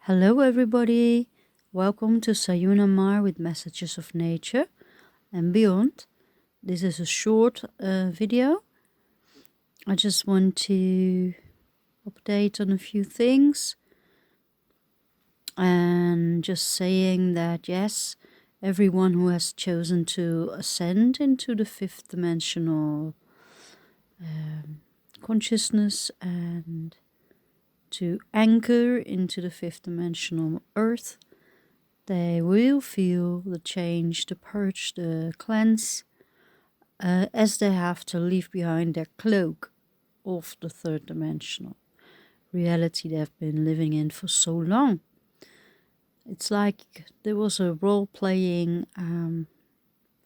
Hello everybody, welcome to Sayonamar with Messages of Nature and Beyond. This is a short video. I just want to update on a few things and just saying that yes, everyone who has chosen to ascend into the fifth dimensional consciousness and to anchor into the fifth dimensional earth, they will feel the change, the purge, the cleanse, as they have to leave behind their cloak of the third dimensional reality they've been living in for so long. It's like there was a role-playing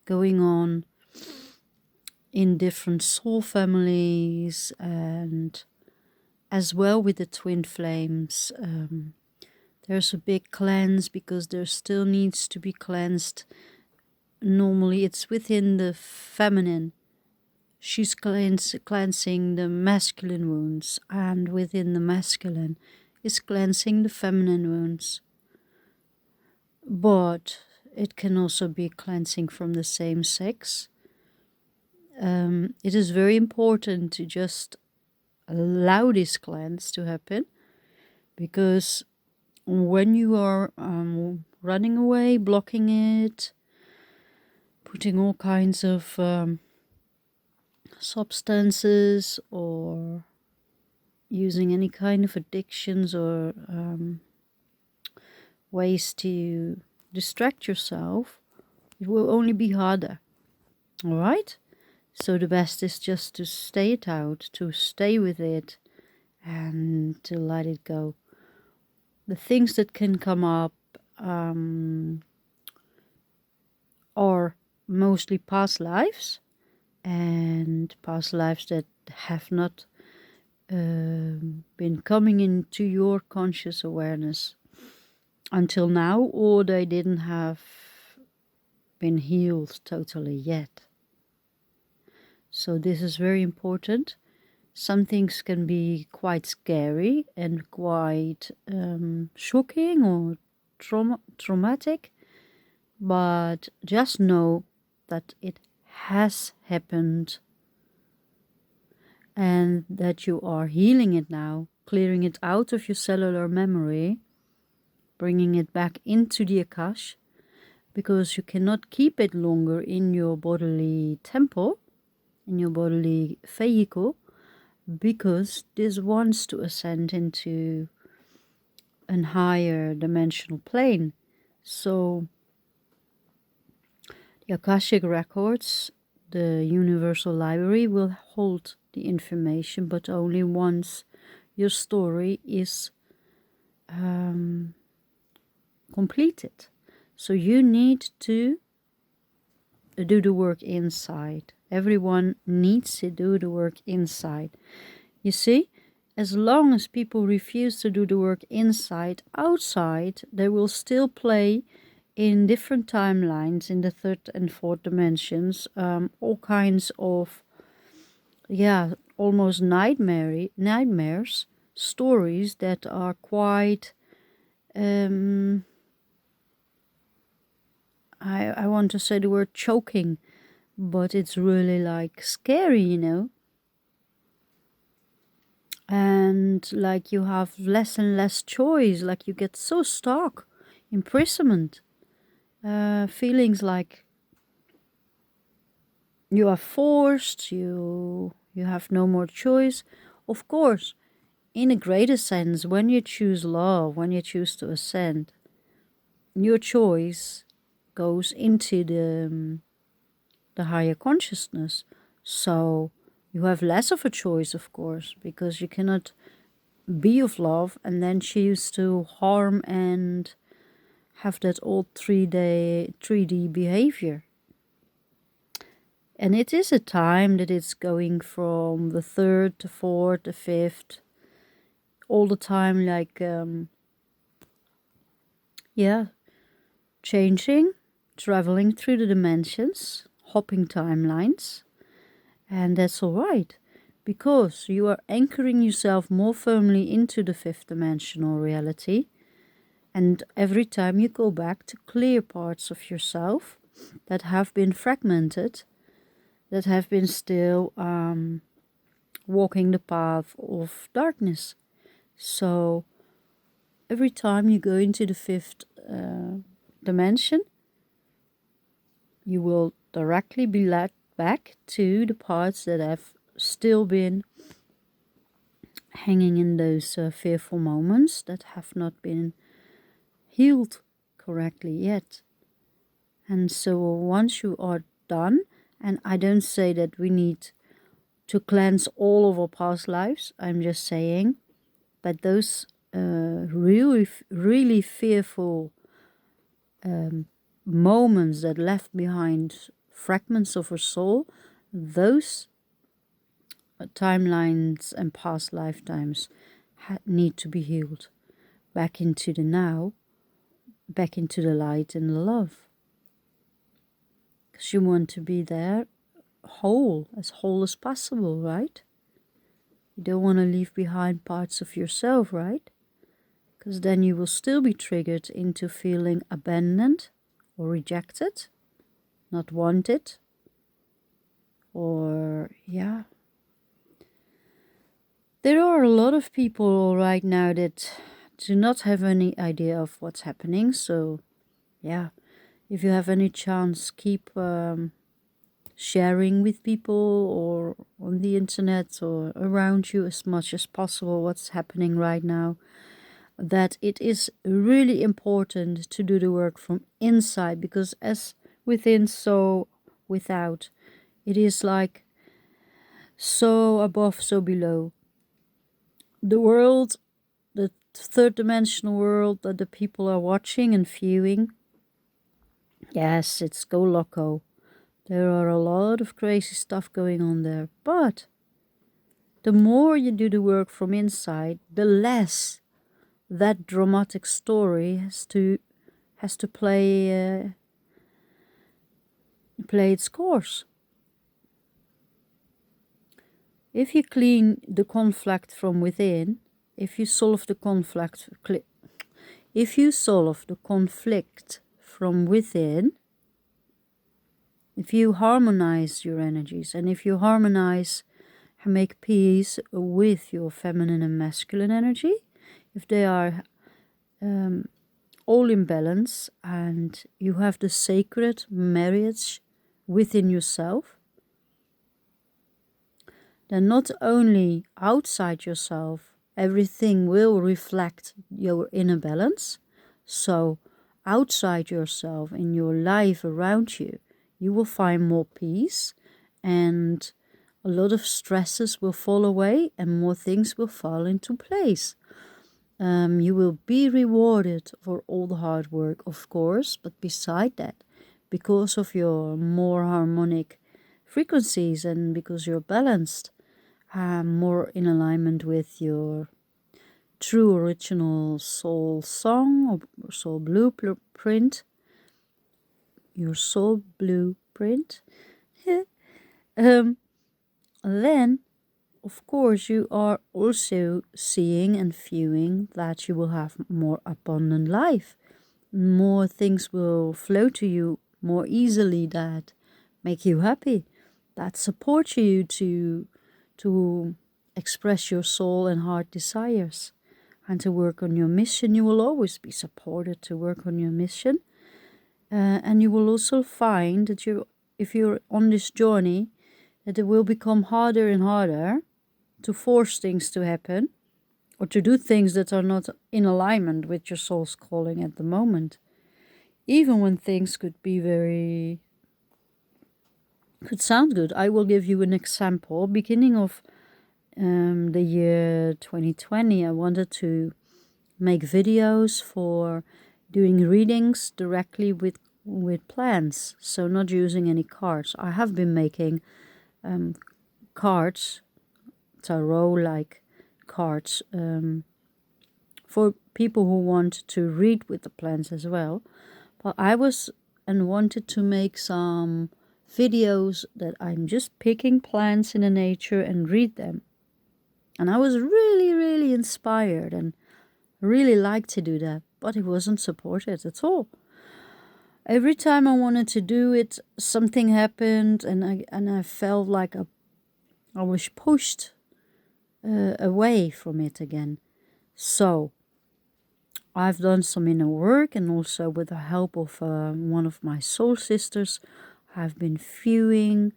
going on in different soul families, and as well with the twin flames. There's a big cleanse because there still needs to be cleansed. Normally it's within the feminine. She's cleansing the masculine wounds, and within the masculine is cleansing the feminine wounds. But it can also be cleansing from the same sex. It is very important to just allow this cleanse to happen, because when you are running away, blocking it, putting all kinds of substances or using any kind of addictions or ways to distract yourself, it will only be harder. All right? So the best is just to stay it out, to stay with it and to let it go. The things that can come up are mostly past lives, and past lives that have not been coming into your conscious awareness until now, or they didn't have been healed totally yet. So this is very important. Some things can be quite scary and quite shocking or traumatic, but just know that it has happened and that you are healing it now, clearing it out of your cellular memory, bringing it back into the Akash, because you cannot keep it longer in your bodily temple, in your bodily vehicle, because this wants to ascend into a higher dimensional plane. So the Akashic records, the universal library, will hold the information, but only once your story is completed. So you need to do the work inside. Everyone needs to do the work inside. You see, as long as people refuse to do the work inside, outside, they will still play in different timelines, in the third and fourth dimensions, all kinds of, almost nightmares, stories that are quite, I want to say the word choking, but it's really like scary, you know. And like you have less and less choice, like you get so stuck, imprisonment, feelings like you are forced, you have no more choice. Of course, in a greater sense, when you choose love, when you choose to ascend, your choice goes into the higher consciousness. So you have less of a choice, of course, because you cannot be of love and then choose to harm and have that old 3D behavior. And it is a time that it's going from the third, the fourth, the fifth, all the time, like, changing, traveling through the dimensions, hopping timelines. And that's all right, because you are anchoring yourself more firmly into the fifth dimensional reality. And every time you go back to clear parts of yourself that have been fragmented, that have been still walking the path of darkness. So every time you go into the fifth dimension, you will directly be led back to the parts that have still been hanging in those fearful moments that have not been healed correctly yet. And so once you are done, and I don't say that we need to cleanse all of our past lives, I'm just saying that those really fearful moments that left behind fragments of our soul, those timelines and past lifetimes need to be healed back into the now, back into the light and the love. Because you want to be there whole as possible, right? You don't want to leave behind parts of yourself, right? Because then you will still be triggered into feeling abandoned or rejected, not wanted, or yeah. There are a lot of people right now that do not have any idea of what's happening. So yeah, if you have any chance, keep sharing with people or on the internet or around you as much as possible what's happening right now. That it is really important to do the work from inside, because as within, so without. It is like so above, so below. The world, the third dimensional world that the people are watching and viewing, yes, it's go loco. There are a lot of crazy stuff going on there. But the more you do the work from inside, the less that dramatic story has to play its course. If you clean the conflict from within, if you solve the conflict from within, if you harmonize your energies, and if you harmonize and make peace with your feminine and masculine energy, if they are all in balance and you have the sacred marriage within yourself, then not only outside yourself, everything will reflect your inner balance. So outside yourself, in your life around you, you will find more peace, and a lot of stresses will fall away and more things will fall into place. You will be rewarded for all the hard work, of course, but beside that, because of your more harmonic frequencies and because you're balanced, more in alignment with your true original soul song or soul blueprint, your soul blueprint, then of course you are also seeing and viewing that you will have more abundant life. More things will flow to you more easily that make you happy, that support you to express your soul and heart desires and to work on your mission. You will always be supported to work on your mission. And you will also find that if you're on this journey, that it will become harder and harder to force things to happen or to do things that are not in alignment with your soul's calling at the moment. Even when things could sound good. I will give you an example. Beginning of the year 2020, I wanted to make videos for doing readings directly with plants, so not using any cards. I have been making cards, tarot-like cards, for people who want to read with the plants as well. But I wanted to make some videos that I'm just picking plants in the nature and read them. And I was really, really inspired and really like to do that. but it wasn't supported at all. Every time I wanted to do it, something happened, and I felt like I was pushed away from it again. So I've done some inner work, and also with the help of one of my soul sisters, I've been viewing,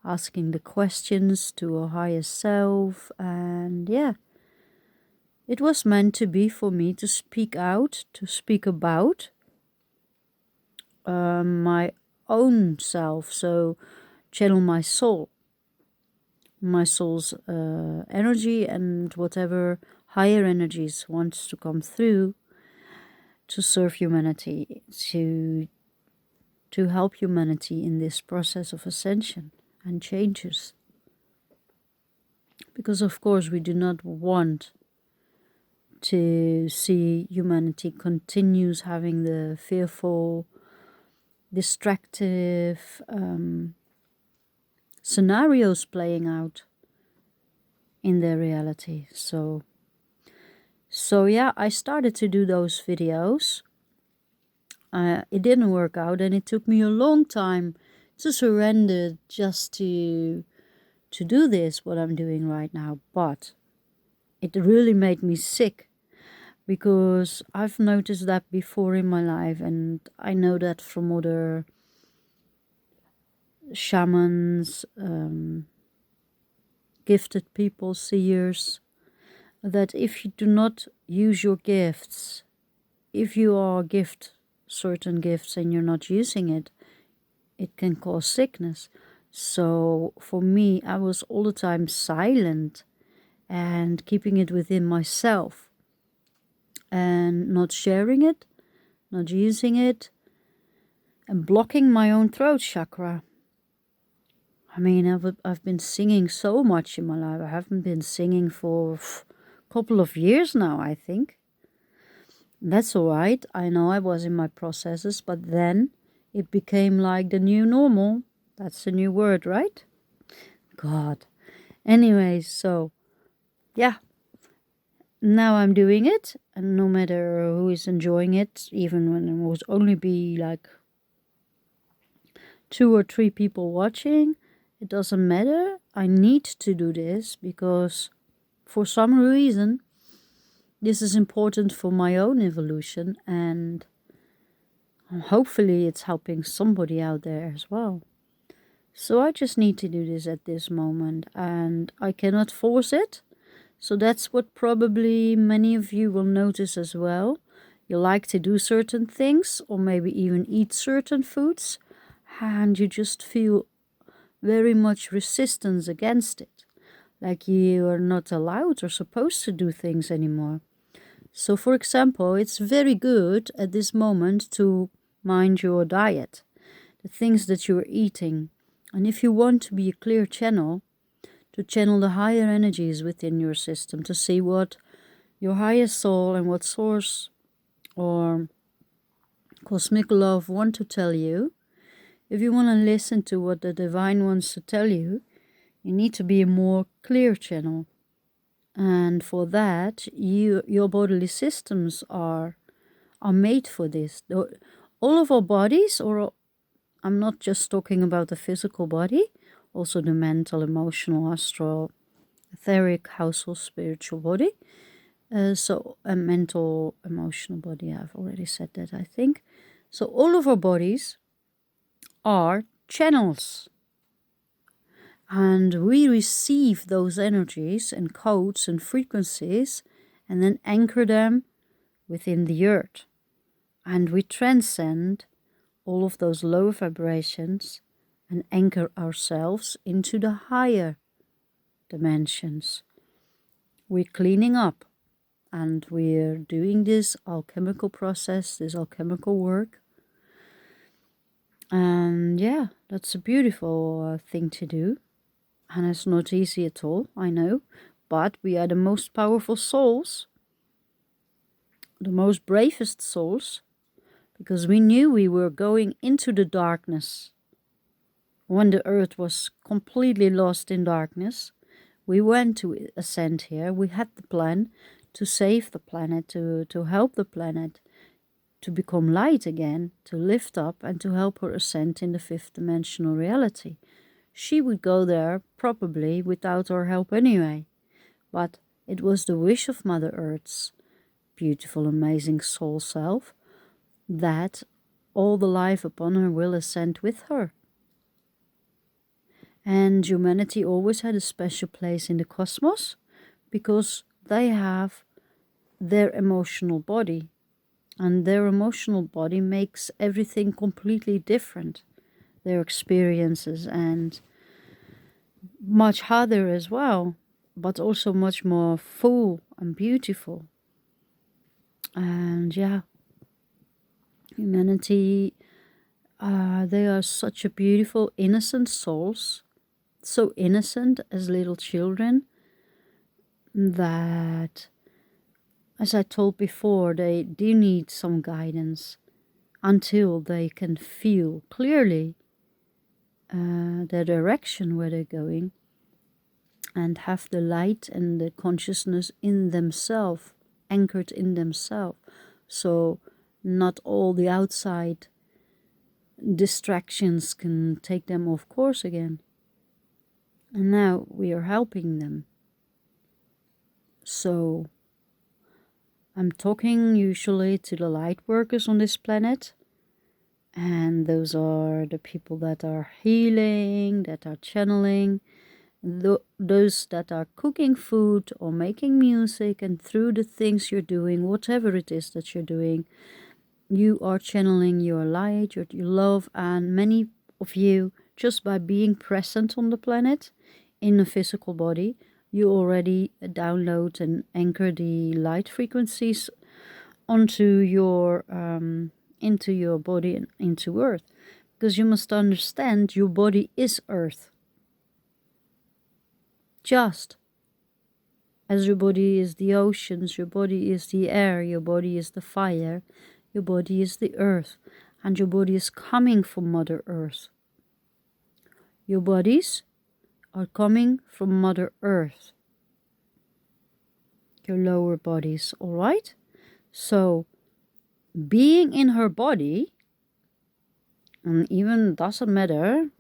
asking the questions to a higher self, and yeah, it was meant to be for me to speak out, to speak about my own self, so channel my soul's energy, and whatever higher energies wants to come through to serve humanity, to help humanity in this process of ascension and changes. Because of course we do not want to see humanity continues having the fearful, distractive scenarios playing out in their reality. So yeah, I started to do those videos. It didn't work out, and it took me a long time to surrender just to do this, what I'm doing right now. But it really made me sick, because I've noticed that before in my life, and I know that from other shamans, gifted people, seers, that if you do not use your gifts, if you are gift certain gifts and you're not using it, it can cause sickness. So for me, I was all the time silent and keeping it within myself and not sharing it, not using it, and blocking my own throat chakra. I mean, I've been singing so much in my life. I haven't been singing for a couple of years now, I think. That's all right. I know I was in my processes, but then it became like the new normal. That's a new word, right? God. Anyway, so yeah. Now I'm doing it, and no matter who is enjoying it, even when it would only be like 2 or 3 people watching, it doesn't matter. I need to do this because for some reason this is important for my own evolution, and hopefully it's helping somebody out there as well. So I just need to do this at this moment, and I cannot force it. So that's what probably many of you will notice as well. You like to do certain things, or maybe even eat certain foods, and you just feel very much resistance against it. Like you are not allowed or supposed to do things anymore. So for example, it's very good at this moment to mind your diet, the things that you're eating. And if you want to be a clear channel, to channel the higher energies within your system, to see what your highest soul and what source or cosmic love want to tell you. If you want to listen to what the divine wants to tell you, you need to be a more clear channel. And for that, your bodily systems are made for this. All of our bodies, or I'm not just talking about the physical body, also the mental, emotional, astral, etheric, household, spiritual body. So a mental, emotional body, I've already said that, I think. So all of our bodies are channels. And we receive those energies and codes and frequencies and then anchor them within the earth. And we transcend all of those low vibrations and anchor ourselves into the higher dimensions. We're cleaning up, and we're doing this alchemical process, this alchemical work. And yeah, that's a beautiful thing to do. And it's not easy at all, I know. But we are the most powerful souls, the most bravest souls, because we knew we were going into the darkness. When the earth was completely lost in darkness, we went to ascend here. We had the plan to save the planet, to help the planet. to become light again, to lift up and to help her ascend in the fifth dimensional reality. She would go there probably without our help anyway. But it was the wish of Mother Earth's beautiful, amazing soul self that all the life upon her will ascend with her. And humanity always had a special place in the cosmos because they have their emotional body. And their emotional body makes everything completely different. Their experiences and much harder as well, but also much more full and beautiful. And yeah, humanity, they are such a beautiful, innocent souls, so innocent as little children, that, as I told before, they do need some guidance until they can feel clearly the direction where they're going and have the light and the consciousness in themselves, anchored in themselves. So not all the outside distractions can take them off course again. And now we are helping them. So I'm talking usually to the light workers on this planet. And those are the people that are healing, that are channeling, those that are cooking food or making music, and through the things you're doing, whatever it is that you're doing, you are channeling your light, your love, and many of you, just by being present on the planet in a physical body, you already download and anchor the light frequencies onto your into your body and into Earth. Because you must understand, your body is Earth. Just as your body is the oceans, your body is the air, your body is the fire, your body is the earth, and your body is coming from Mother Earth. Your bodies are coming from Mother Earth. Your lower bodies, all right? So, being in her body, and even doesn't matter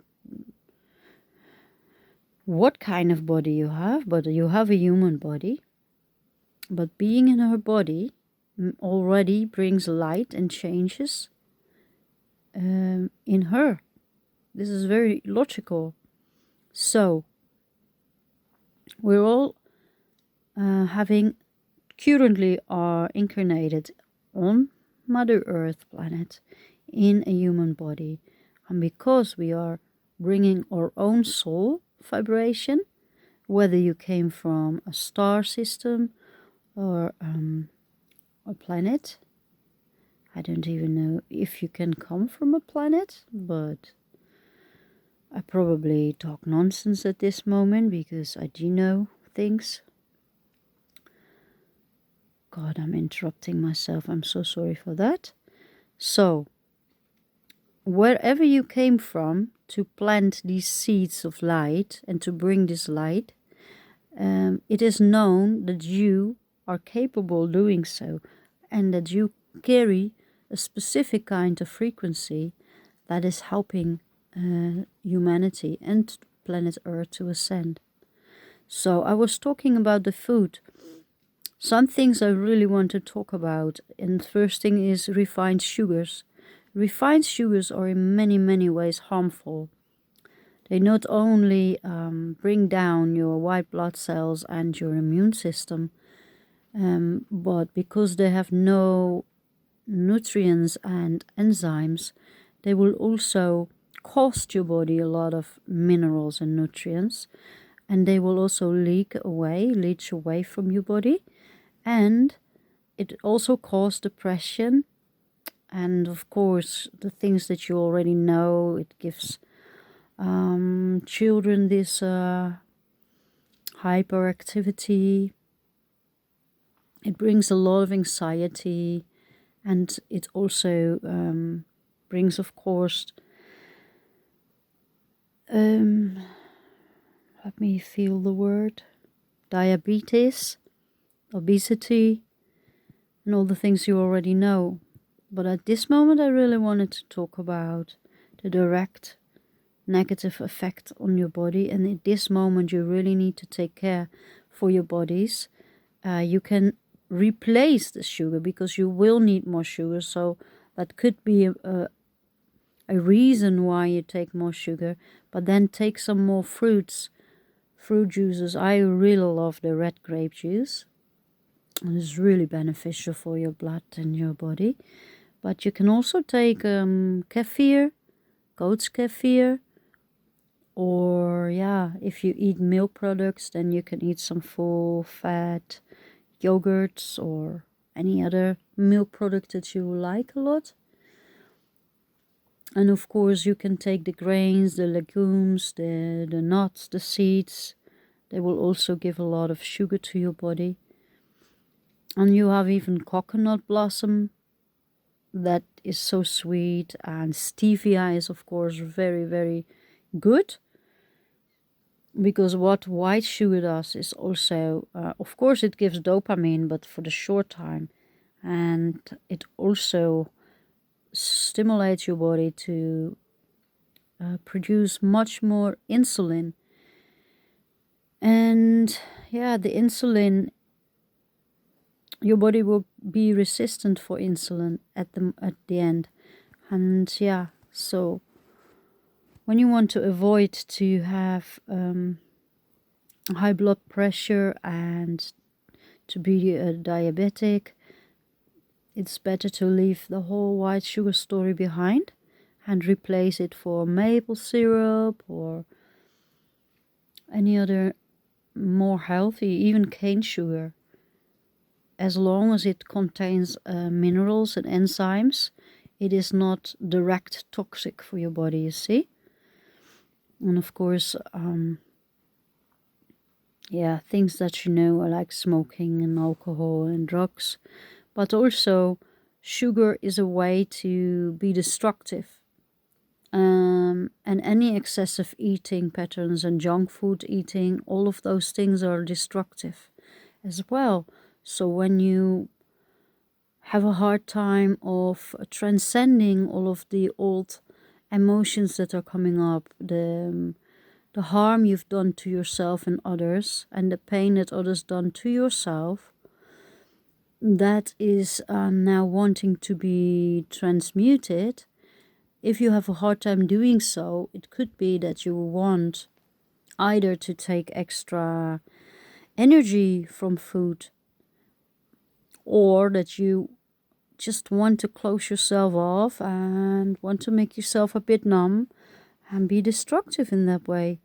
what kind of body you have, but you have a human body. But being in her body already brings light and changes in her. This is very logical. So, we're all currently are incarnated on Mother Earth planet in a human body. And because we are bringing our own soul vibration, whether you came from a star system or a planet, I don't even know if you can come from a planet, but I probably talk nonsense at this moment because I do know things. God, I'm interrupting myself. I'm so sorry for that. So, wherever you came from to plant these seeds of light and to bring this light, it is known that you are capable of doing so, and that you carry a specific kind of frequency that is helping humanity and planet Earth to ascend. So I was talking about the food. Some things I really want to talk about, and the first thing is refined sugars. Refined sugars are in many, many ways harmful. They not only bring down your white blood cells and your immune system, but because they have no nutrients and enzymes, they will also cost your body a lot of minerals and nutrients, and they will also leach away from your body, and it also causes depression, and of course the things that you already know. It gives children this hyperactivity. It brings a lot of anxiety, and it also brings, of course, let me feel the word, diabetes, obesity, and all the things you already know. But at this moment I really wanted to talk about the direct negative effect on your body, and at this moment you really need to take care for your bodies. You can replace the sugar because you will need more sugar, so that could be a reason why you take more sugar. But then take some more fruit juices. I really love the red grape juice. It's really beneficial for your blood and your body. But you can also take kefir, goat's kefir, or if you eat milk products, then you can eat some full fat yogurts or any other milk product that you like a lot. And of course you can take the grains, the legumes, the nuts, the seeds. They will also give a lot of sugar to your body. And you have even coconut blossom, that is so sweet, and stevia is of course very, very good, because what white sugar does is also, of course it gives dopamine, but for the short time, and it also stimulates your body to produce much more insulin. And the insulin, your body will be resistant for insulin at the end. And so when you want to avoid to have high blood pressure and to be a diabetic, it's better to leave the whole white sugar story behind and replace it for maple syrup or any other more healthy, even cane sugar. As long as it contains minerals and enzymes, it is not direct toxic for your body, you see. And of course, things that you know are like smoking and alcohol and drugs. But also, sugar is a way to be destructive. And any excessive eating patterns and junk food eating, all of those things are destructive as well. So when you have a hard time of transcending all of the old emotions that are coming up, the harm you've done to yourself and others, and the pain that others done to yourself, that is now wanting to be transmuted. If you have a hard time doing so, it could be that you want either to take extra energy from food, or that you just want to close yourself off and want to make yourself a bit numb and be destructive in that way.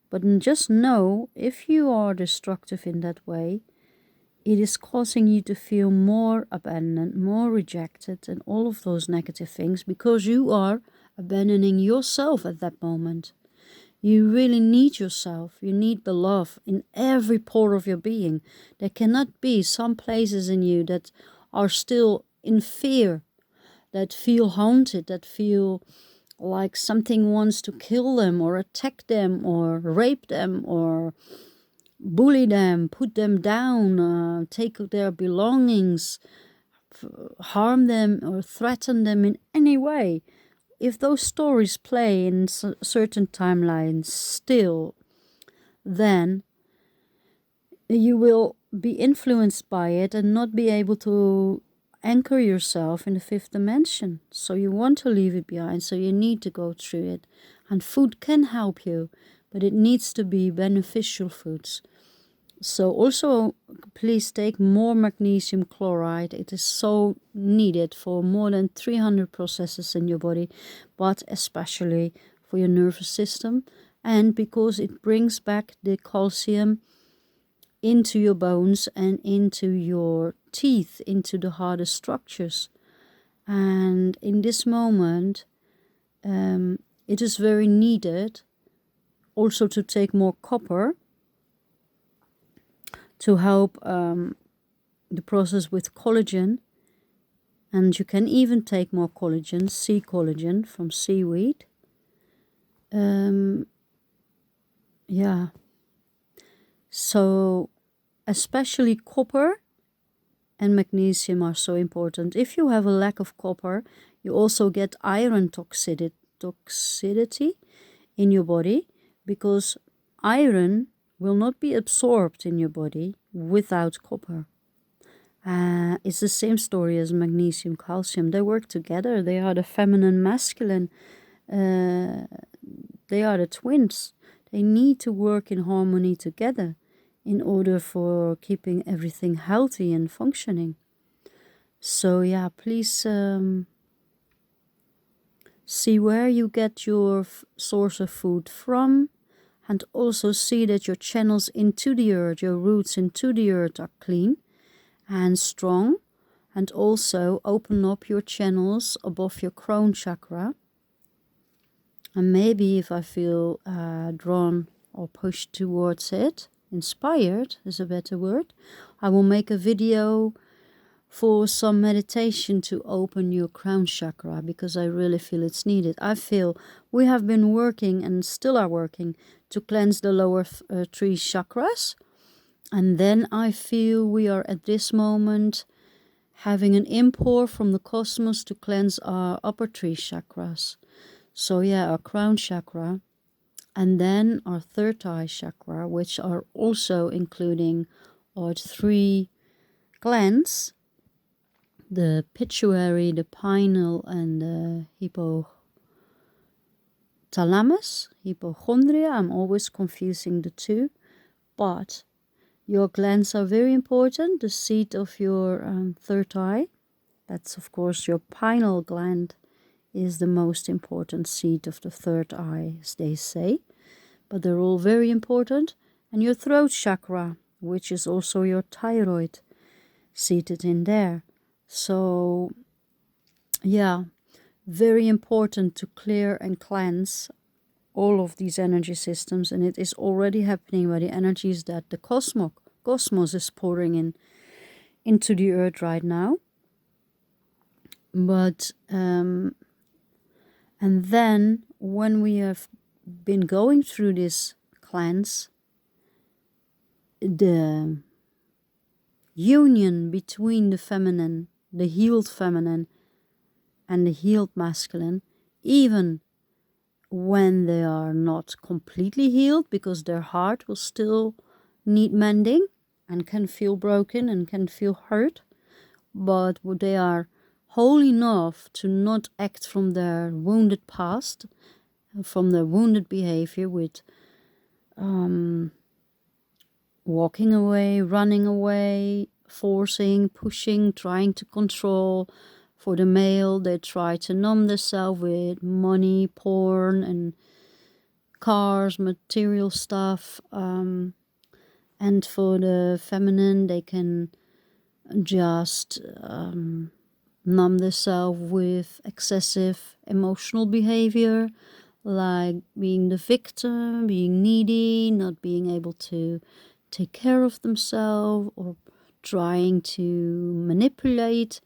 But just know, if you are destructive in that way, it is causing you to feel more abandoned, more rejected, and all of those negative things, because you are abandoning yourself at that moment. You really need yourself. You need the love in every pore of your being. There cannot be some places in you that are still in fear, that feel haunted, that feel like something wants to kill them or attack them or rape them or bully them, put them down, take their belongings, harm them or threaten them in any way. If those stories play in certain timelines still, then you will be influenced by it and not be able to anchor yourself in the fifth dimension. So you want to leave it behind, so you need to go through it. And food can help you, but it needs to be beneficial foods. So also, please take more magnesium chloride. It is so needed for more than 300 processes in your body, but especially for your nervous system, and because it brings back the calcium into your bones and into your teeth, into the hardest structures. And in this moment, it is very needed also to take more copper to help the process with collagen. And you can even take more collagen, sea collagen from seaweed. So especially copper and magnesium are so important. If you have a lack of copper, you also get iron toxicity in your body, because iron will not be absorbed in your body without copper. It's the same story as magnesium, calcium. They work together. They are the feminine, masculine. They are the twins. They need to work in harmony together in order for keeping everything healthy and functioning. So yeah, please see where you get your source of food from, and also see that your channels into the earth, your roots into the earth, are clean and strong. And also open up your channels above your crown chakra. And maybe if I feel drawn or pushed towards it, inspired is a better word, I will make a video for some meditation to open your crown chakra, because I really feel it's needed. I feel we have been working and still are working to cleanse the lower three chakras. And then I feel we are at this moment having an import from the cosmos to cleanse our upper three chakras. So yeah, our crown chakra, and then our third eye chakra, which are also including our three glands, the pituitary, the pineal, and the hypochondria. I'm always confusing the two, but your glands are very important. The seat of your third eye, that's of course your pineal gland, is the most important seat of the third eye, as they say. But they're all very important. And your throat chakra, which is also your thyroid, seated in there. So, yeah, very important to clear and cleanse all of these energy systems. And it is already happening by the energies that the cosmos is pouring into the earth right now. But, and then when we have been going through this cleanse, the union between the feminine, the healed feminine, and the healed masculine, even when they are not completely healed, because their heart will still need mending and can feel broken and can feel hurt, but they are whole enough to not act from their wounded past, from their wounded behavior with walking away, running away, forcing, pushing, trying to control. For the male, they try to numb themselves with money, porn, and cars, material stuff. And for the feminine, they can just numb themselves with excessive emotional behavior, like being the victim, being needy, not being able to take care of themselves, or trying to manipulate.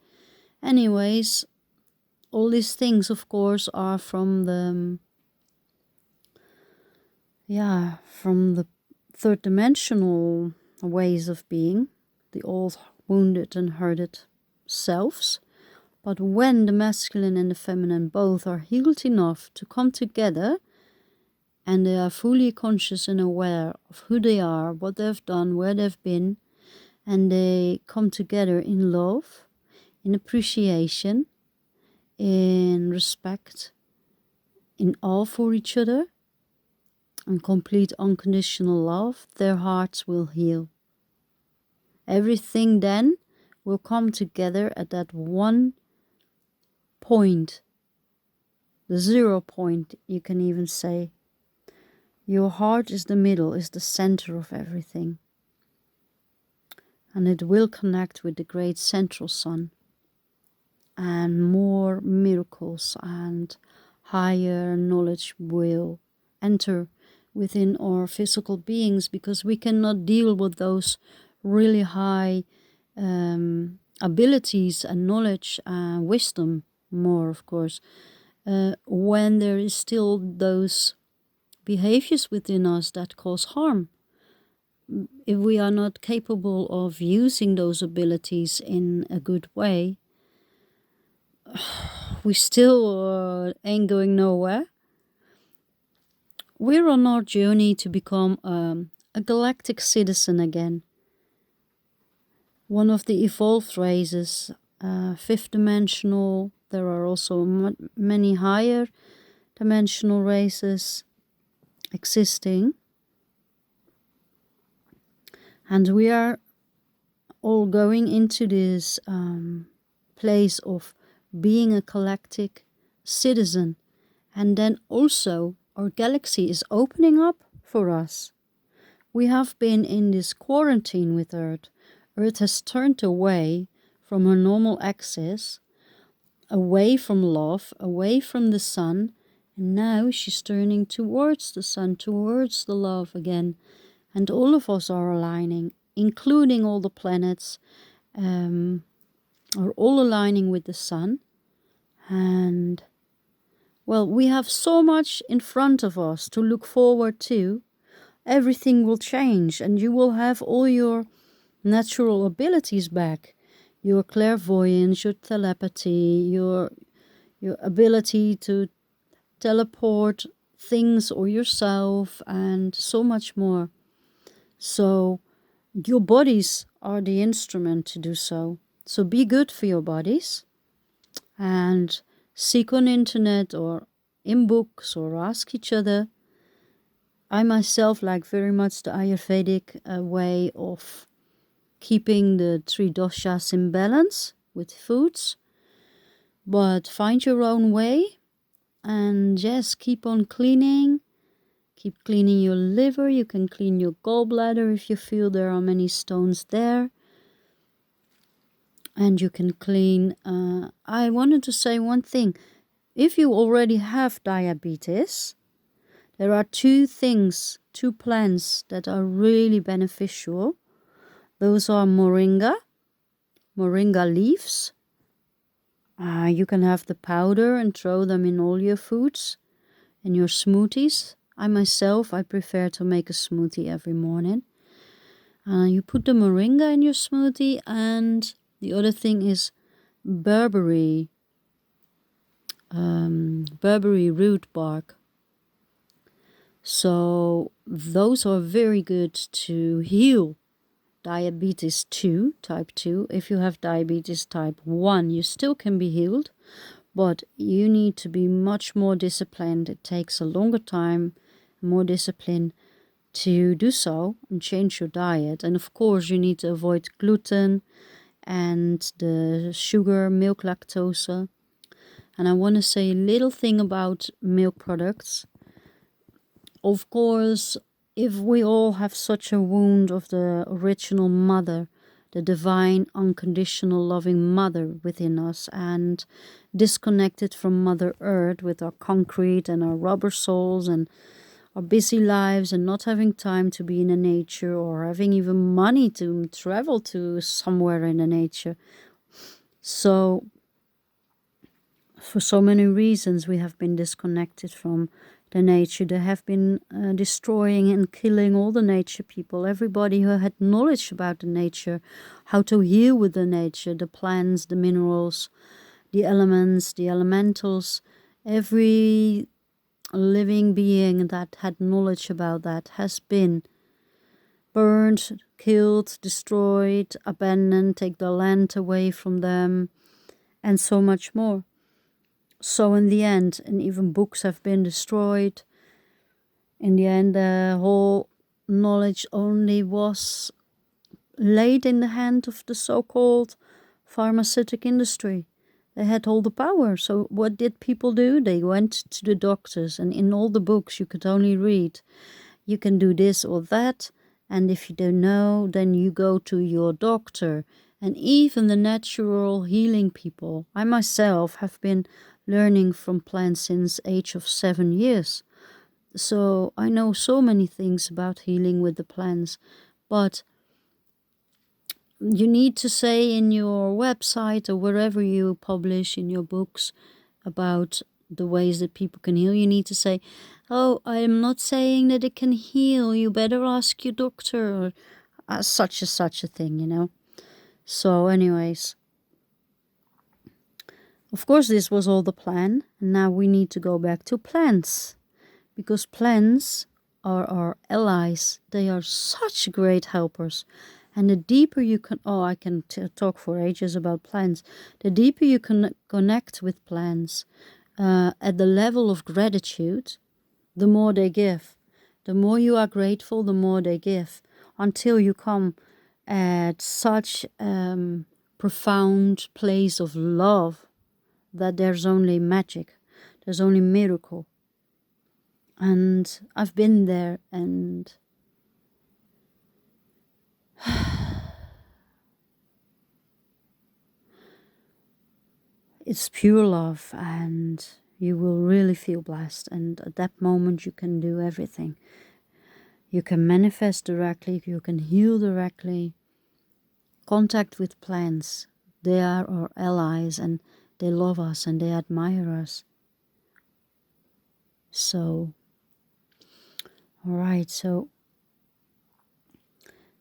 Anyways, all these things, of course, are from the third dimensional ways of being, the old wounded and hurted selves. But when the masculine and the feminine both are healed enough to come together, and they are fully conscious and aware of who they are, what they've done, where they've been, and they come together in love, in appreciation, in respect, in awe for each other, and complete unconditional love, their hearts will heal. Everything then will come together at that one point, the 0 point, you can even say. Your heart is the middle, is the center of everything. And it will connect with the great central sun. And more miracles and higher knowledge will enter within our physical beings, because we cannot deal with those really high abilities and knowledge and wisdom more, of course, when there is still those behaviors within us that cause harm. if we are not capable of using those abilities in a good way, we still ain't going nowhere. We're on our journey to become a galactic citizen again. One of the evolved races, fifth dimensional. There are also many higher dimensional races existing. And we are all going into this place of being a galactic citizen. And then also our galaxy is opening up for us. We have been in this quarantine with Earth. Earth has turned away from her normal axis, away from love, away from the sun, and now she's turning towards the sun, towards the love again. And all of us are aligning, including all the planets, are all aligning with the sun. And, well, we have so much in front of us to look forward to. Everything will change, and you will have all your natural abilities back. Your clairvoyance, your telepathy, your ability to teleport things or yourself, and so much more. So your bodies are the instrument to do so. So be good for your bodies, and seek on internet or in books or ask each other. I myself like very much the Ayurvedic way of keeping the 3 doshas in balance with foods. But find your own way, and just keep on cleaning. Keep cleaning your liver. You can clean your gallbladder if you feel there are many stones there. And you can clean... I wanted to say one thing. If you already have diabetes, there are 2 things, 2 plants that are really beneficial. Those are moringa leaves. You can have the powder and throw them in all your foods, in your smoothies. I prefer to make a smoothie every morning. You put the moringa in your smoothie, and the other thing is berberry root bark. So those are very good to heal diabetes 2, type 2. If you have diabetes type 1, you still can be healed, but you need to be much more disciplined. It takes a longer time, more discipline to do so and change your diet. And of course, you need to avoid gluten and the sugar, milk, lactose. And I want to say a little thing about milk products. Of course, if we all have such a wound of the original mother, the divine, unconditional, loving mother within us, and disconnected from Mother Earth with our concrete and our rubber souls and our busy lives, and not having time to be in the nature or having even money to travel to somewhere in the nature. So, for so many reasons, we have been disconnected from the nature. They have been destroying and killing all the nature people, everybody who had knowledge about the nature, how to heal with the nature, the plants, the minerals, the elements, the elementals. Every living being that had knowledge about that has been burned, killed, destroyed, abandoned, take the land away from them, and so much more. So in the end, and even books have been destroyed, in the end the whole knowledge only was laid in the hand of the so-called pharmaceutical industry. They had all the power. So what did people do? They went to the doctors, and in all the books you could only read, you can do this or that, and if you don't know, then you go to your doctor. And even the natural healing people, I myself have been learning from plants since age of 7 years. So I know so many things about healing with the plants, but you need to say in your website or wherever you publish in your books about the ways that people can heal, you need to say, Oh, I am not saying that it can heal. You better ask your doctor, or such a thing, you know. So anyways, of course this was all the plan. And now we need to go back to plants. Because plants are our allies. They are such great helpers. And the deeper you can, I can talk for ages about plants. The deeper you can connect with plants at the level of gratitude, the more they give. The more you are grateful, the more they give. Until you come at such profound place of love that there's only magic. There's only miracle. And I've been there, and it's pure love, and you will really feel blessed. And at that moment you can do everything. You can manifest directly, you can heal directly. Contact with plants. They are our allies, and they love us and they admire us. So, alright, so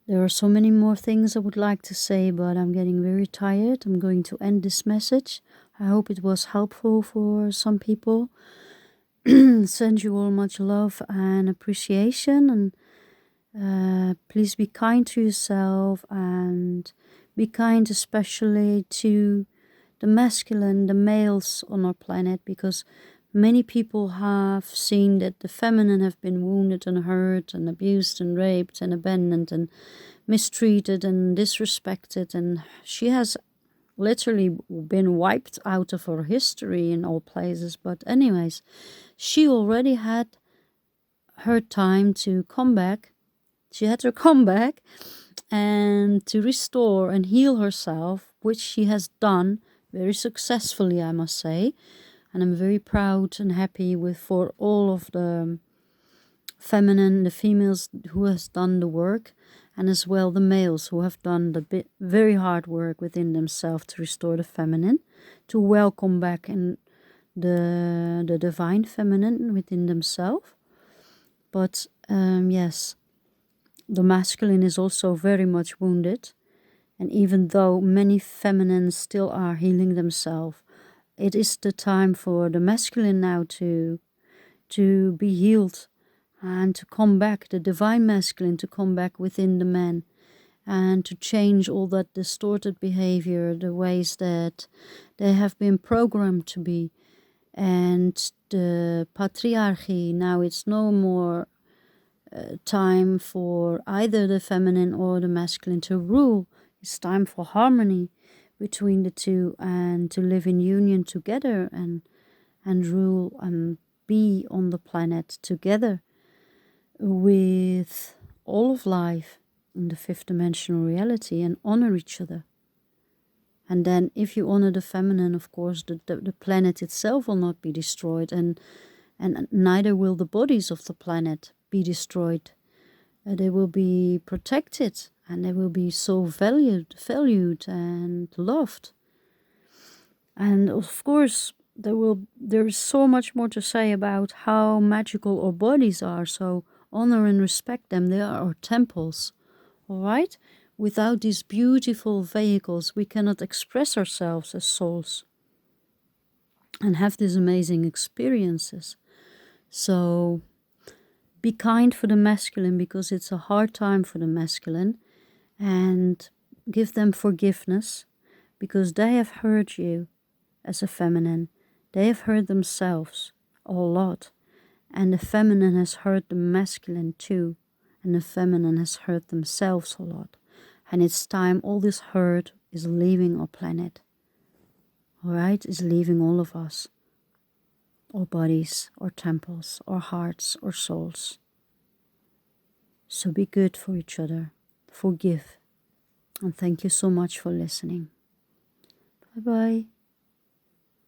there are so many more things I would like to say, but I'm getting very tired. I'm going to end this message. I hope it was helpful for some people. Send you all much love and appreciation, and please be kind to yourself, and be kind especially to the masculine, the males on our planet, because many people have seen that the feminine have been wounded and hurt and abused and raped and abandoned and mistreated and disrespected, and she has literally been wiped out of her history in all places. But anyways, she already had her time to come back. She had to come back and to restore and heal herself, which she has done very successfully, I must say. And I'm very proud and happy for all of the feminine, the females who has done the work, and as well the males who have done the very hard work within themselves to restore the feminine, to welcome back in the divine feminine within themselves. But yes, the masculine is also very much wounded, and even though many feminines still are healing themselves, it is the time for the masculine now to be healed and to come back, the divine masculine to come back within the man, and to change all that distorted behavior, the ways that they have been programmed to be. And the patriarchy, now it's no more time for either the feminine or the masculine to rule. It's time for harmony between the two, and to live in union together, and rule and be on the planet together with all of life in the fifth dimensional reality, and honor each other. And then if you honor the feminine, of course, the planet itself will not be destroyed, and neither will the bodies of the planet be destroyed. They will be protected, and they will be so valued and loved. And of course, there is so much more to say about how magical our bodies are. So honor and respect them. They are our temples. All right? Without these beautiful vehicles, we cannot express ourselves as souls and have these amazing experiences. So be kind for the masculine, because it's a hard time for the masculine, and give them forgiveness, because they have hurt you as a feminine. They have hurt themselves a lot, and the feminine has hurt the masculine too, and the feminine has hurt themselves a lot. And it's time all this hurt is leaving our planet. All right? Is leaving all of us. Our bodies, our temples, our hearts, our souls. So be good for each other. Forgive. And thank you so much for listening. Bye-bye.